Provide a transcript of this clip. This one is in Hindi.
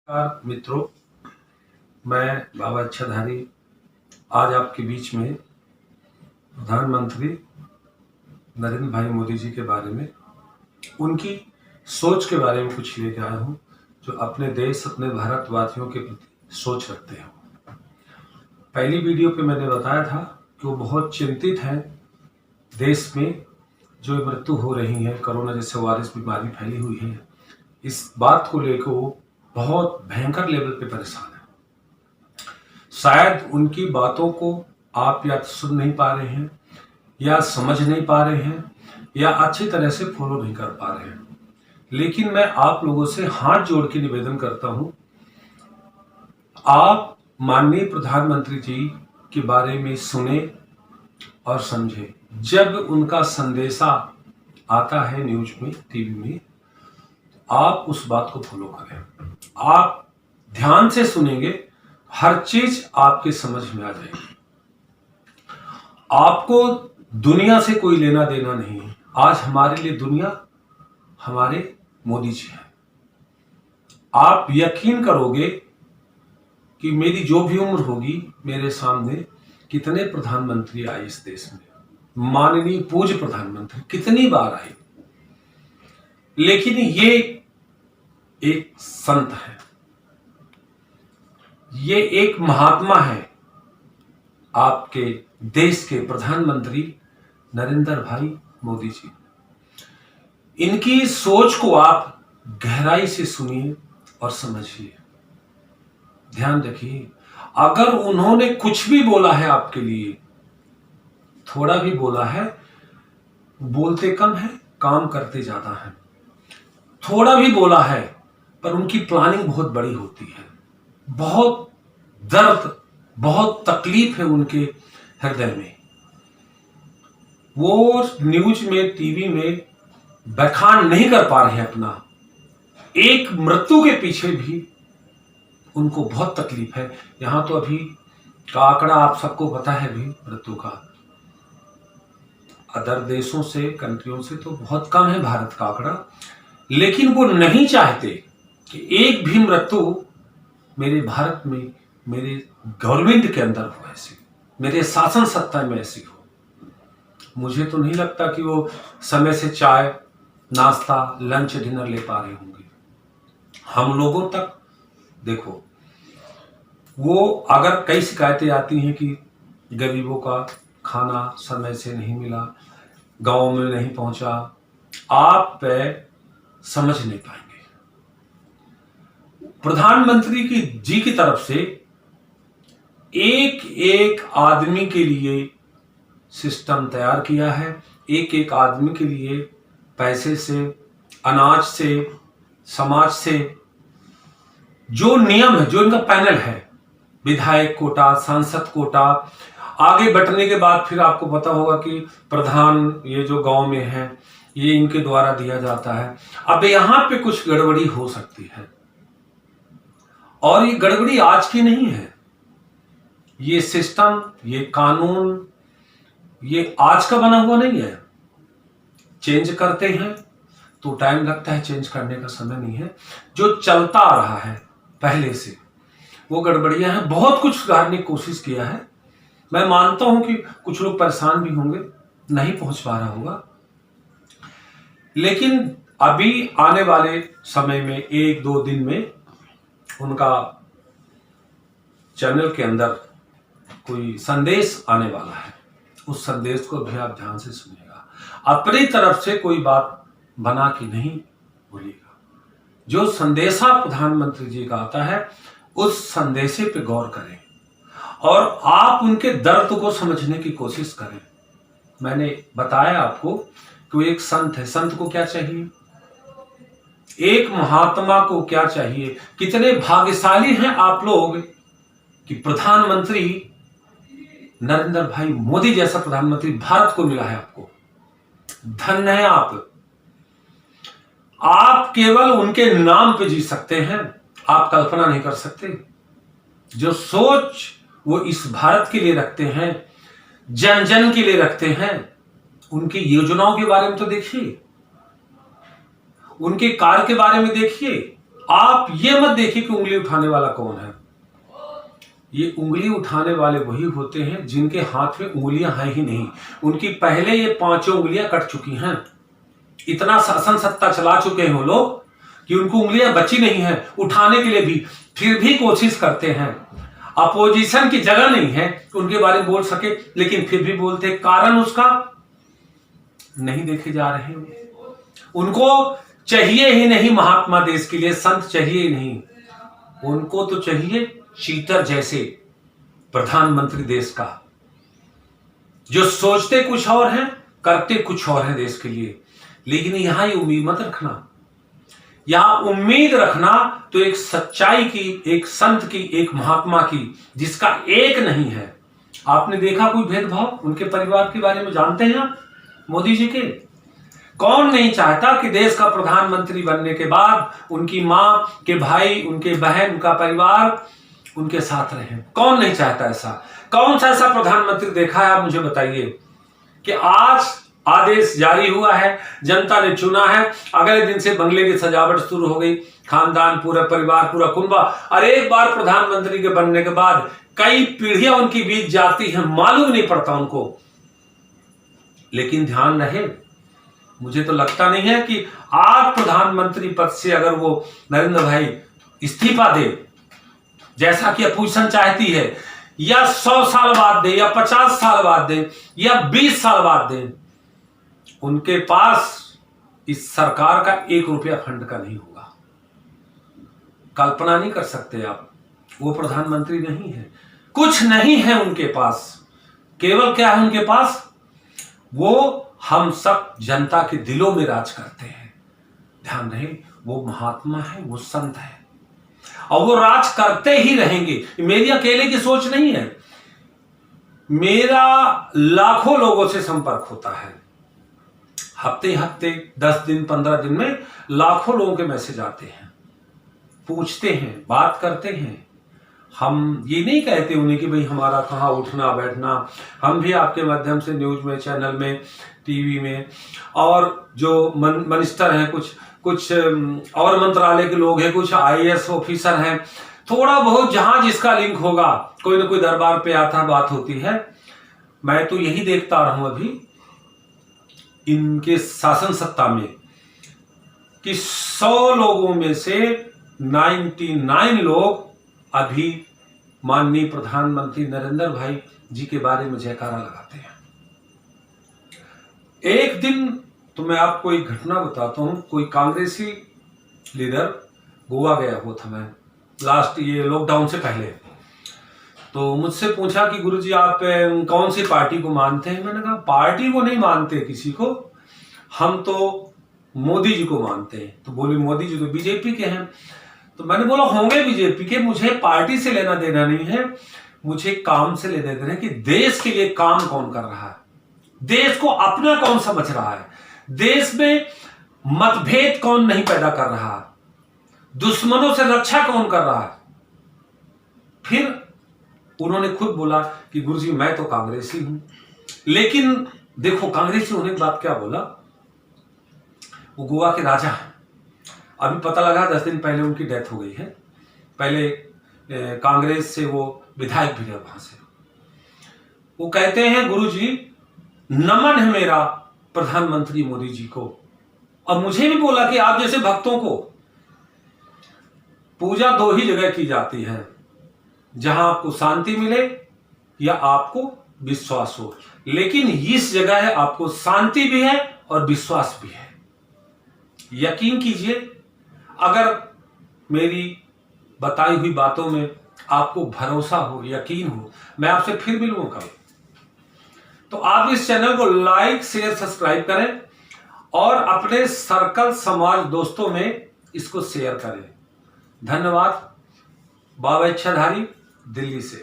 नमस्कार मित्रों, मैं बाबा इच्छाधारी आज आपके बीच में प्रधानमंत्री नरेंद्र भाई मोदी जी के बारे में, उनकी सोच के बारे में कुछ लेकर आया हूँ, जो अपने देश, अपने भारतवासियों के प्रति सोच रखते हैं। पहली वीडियो पे मैंने बताया था कि वो बहुत चिंतित हैं देश में जो मृत्यु हो रही है, कोरोना जैसे वायरस बीमारी फैली हुई है, इस बात को लेकर वो बहुत भयंकर लेवल पे परेशान है। शायद उनकी बातों को आप या तो सुन नहीं पा रहे हैं, या समझ नहीं पा रहे हैं, या अच्छी तरह से फॉलो नहीं कर पा रहे हैं। लेकिन मैं आप लोगों से हाथ जोड़ के निवेदन करता हूं, आप माननीय प्रधानमंत्री जी के बारे में सुने और समझे। जब उनका संदेशा आता है न्यूज में, टीवी में, आप उस बात को फॉलो करें। आप ध्यान से सुनेंगे, हर चीज आपके समझ में आ जाएगी। आपको दुनिया से कोई लेना देना नहीं है। आज हमारे लिए दुनिया हमारे मोदी जी हैं। आप यकीन करोगे कि मेरी जो भी उम्र होगी, मेरे सामने कितने प्रधानमंत्री आए इस देश में, माननीय पूज्य प्रधानमंत्री कितनी बार आए, लेकिन ये एक संत है, ये एक महात्मा है, आपके देश के प्रधानमंत्री नरेंद्र भाई मोदी जी। इनकी सोच को आप गहराई से सुनिए और समझिए। ध्यान रखिए, अगर उन्होंने कुछ भी बोला है आपके लिए, थोड़ा भी बोला है, बोलते कम है, काम करते ज्यादा है। थोड़ा भी बोला है, पर उनकी प्लानिंग बहुत बड़ी होती है। बहुत दर्द, बहुत तकलीफ है उनके हृदय में। वो न्यूज में, टीवी में बखान नहीं कर पा रहे हैं अपना। एक मृत्यु के पीछे भी उनको बहुत तकलीफ है। यहां तो अभी का आंकड़ा आप सबको पता है भी, मृत्यु का अदर देशों से, कंट्रियों से तो बहुत कम है भारत का आंकड़ा, लेकिन वो नहीं चाहते कि एक भी मृत्यु मेरे भारत में, मेरे गवर्नमेंट के अंदर हो, ऐसी मेरे शासन सत्ता में ऐसी हो। मुझे तो नहीं लगता कि वो समय से चाय, नाश्ता, लंच, डिनर ले पा रहे होंगे। हम लोगों तक देखो, वो अगर कई शिकायतें आती हैं कि गरीबों का खाना समय से नहीं मिला, गांव में नहीं पहुंचा, आप समझ नहीं पाएंगे। प्रधानमंत्री की जी की तरफ से एक एक आदमी के लिए सिस्टम तैयार किया है। एक एक आदमी के लिए पैसे से, अनाज से, समाज से जो नियम है, जो इनका पैनल है, विधायक कोटा, सांसद कोटा, आगे बढ़ने के बाद फिर आपको पता होगा कि प्रधान, ये जो गांव में है, ये इनके द्वारा दिया जाता है। अब यहां पे कुछ गड़बड़ी हो सकती है, और ये गड़बड़ी आज की नहीं है। ये सिस्टम, ये कानून, ये आज का बना हुआ नहीं है। चेंज करते हैं तो टाइम लगता है, चेंज करने का समय नहीं है। जो चलता आ रहा है पहले से, वो गड़बड़ियां हैं। बहुत कुछ सुधारने की कोशिश किया है। मैं मानता हूं कि कुछ लोग परेशान भी होंगे, नहीं पहुंच पा रहा होगा, लेकिन अभी आने वाले समय में, एक दो दिन में, उनका चैनल के अंदर कोई संदेश आने वाला है। उस संदेश को भी आप ध्यान से सुनिएगा। अपनी तरफ से कोई बात बना के नहीं बोलिएगा। जो संदेशा प्रधानमंत्री जी का आता है, उस संदेशे पे गौर करें और आप उनके दर्द को समझने की कोशिश करें। मैंने बताया आपको कि वो एक संत है। संत को क्या चाहिए? एक महात्मा को क्या चाहिए? कितने भाग्यशाली हैं आप लोग कि प्रधानमंत्री नरेंद्र भाई मोदी जैसा प्रधानमंत्री भारत को मिला है। आपको धन्य है आप। आप केवल उनके नाम पे जी सकते हैं, आप कल्पना नहीं कर सकते। जो सोच वो इस भारत के लिए रखते हैं, जन जन के लिए रखते हैं, उनकी योजनाओं के बारे में तो देखिए, उनके कार्य के बारे में देखिए। आप ये मत देखिए कि उंगली उठाने वाला कौन है। ये उंगली उठाने वाले वही होते हैं जिनके हाथ में उंगलियां हैं ही नहीं। उनकी पहले ये 5 उंगलियां कट चुकी हैं। इतना शासन सत्ता चला चुके हैं वो लोग कि उनको उंगलियां बची नहीं है उठाने के लिए भी, फिर भी कोशिश करते हैं। अपोजिशन की जगह नहीं है उनके बारे में बोल सके, लेकिन फिर भी बोलते। कारण उसका नहीं देखे जा रहे हैं। उनको चाहिए ही नहीं महात्मा देश के लिए, संत चाहिए ही नहीं। उनको तो चाहिए चीटर जैसे प्रधानमंत्री देश का, जो सोचते कुछ और हैं, करते कुछ और हैं देश के लिए। लेकिन यहां ये उम्मीद मत रखना। यहां उम्मीद रखना तो एक सच्चाई की, एक संत की, एक महात्मा की, जिसका एक नहीं है। आपने देखा कोई भेदभाव उनके परिवार के बारे में जानते हैं आप? मोदी जी के कौन नहीं चाहता कि देश का प्रधानमंत्री बनने के बाद उनकी मां के भाई, उनके बहन, उनका परिवार उनके साथ रहे? कौन नहीं चाहता ऐसा? कौन सा ऐसा प्रधानमंत्री देखा है आप मुझे बताइए कि आज आदेश जारी हुआ है, जनता ने चुना है, अगले दिन से बंगले की सजावट शुरू हो गई, खानदान, पूरा परिवार, पूरा कुंबा, और एक बार प्रधानमंत्री के बनने के बाद कई पीढ़ियां उनकी बीत जाती हैं, मालूम नहीं पड़ता उनको। लेकिन ध्यान रहे, मुझे तो लगता नहीं है कि आज प्रधानमंत्री पद से अगर वो नरेंद्र भाई इस्तीफा दे, जैसा कि अपोजिशन चाहती है, या 100 साल बाद दे, या 50 साल बाद दे, या 20 साल बाद दे, उनके पास इस सरकार का 1 रुपया फंड का नहीं होगा। कल्पना नहीं कर सकते आप। वो प्रधानमंत्री नहीं है, कुछ नहीं है उनके पास। केवल क्या है उनके पास? वो हम सब जनता के दिलों में राज करते हैं। ध्यान रहे, वो महात्मा है, वो संत है, और वो राज करते ही रहेंगे। मेरी अकेले की सोच नहीं है, मेरा लाखों लोगों से संपर्क होता है। हफ्ते हफ्ते, 10 दिन, 15 दिन में लाखों लोगों के मैसेज आते हैं, पूछते हैं, बात करते हैं। हम ये नहीं कहते उन्हें कि भाई हमारा कहाँ उठना बैठना। हम भी आपके माध्यम से न्यूज में, चैनल में, टीवी में, और जो मिनिस्टर हैं, कुछ और मंत्रालय के लोग हैं, कुछ IAS ऑफिसर हैं, थोड़ा बहुत जहां जिसका लिंक होगा, कोई ना कोई दरबार पे आता, बात होती है। मैं तो यही देखता रहा हूं अभी इनके शासन सत्ता में कि 100 लोगों में से 99 लोग अभी माननीय प्रधानमंत्री नरेंद्र भाई जी के बारे में जयकारा लगाते हैं। एक दिन तो मैं आपको एक घटना बताता हूं। कोई कांग्रेसी लीडर गोवा गया हुआ था, मैं लास्ट ये लॉकडाउन से पहले, तो मुझसे पूछा कि गुरुजी आप कौन सी पार्टी को मानते हैं? मैंने कहा पार्टी को नहीं मानते किसी को, हम तो मोदी जी को मानते हैं। तो बोले मोदी जी तो बीजेपी के हैं। तो मैंने बोला होंगे बीजेपी के, मुझे पार्टी से लेना देना नहीं है, मुझे काम से लेना देना है कि देश के लिए काम कौन कर रहा है, देश को अपना कौन समझ रहा है, देश में मतभेद कौन नहीं पैदा कर रहा है, दुश्मनों से रक्षा कौन कर रहा है। फिर उन्होंने खुद बोला कि गुरुजी मैं तो कांग्रेसी हूं। लेकिन देखो कांग्रेसी होने के बाद क्या बोला, वो गोवा के राजा हैं। अभी पता लगा 10 दिन पहले उनकी डेथ हो गई है। पहले कांग्रेस से वो विधायक भी रहे वहां से। वो कहते हैं गुरुजी नमन है मेरा प्रधानमंत्री मोदी जी को। और मुझे भी बोला कि आप जैसे भक्तों को पूजा 2 ही जगह की जाती है, जहां आपको शांति मिले या आपको विश्वास हो। लेकिन इस जगह है आपको शांति भी है और विश्वास भी है। यकीन कीजिए, अगर मेरी बताई हुई बातों में आपको भरोसा हो, यकीन हो, मैं आपसे फिर मिलूंगा कभी, तो आप इस चैनल को लाइक, शेयर, सब्सक्राइब करें और अपने सर्कल, समाज, दोस्तों में इसको शेयर करें। धन्यवाद। बाबा इच्छाधारी, दिल्ली से।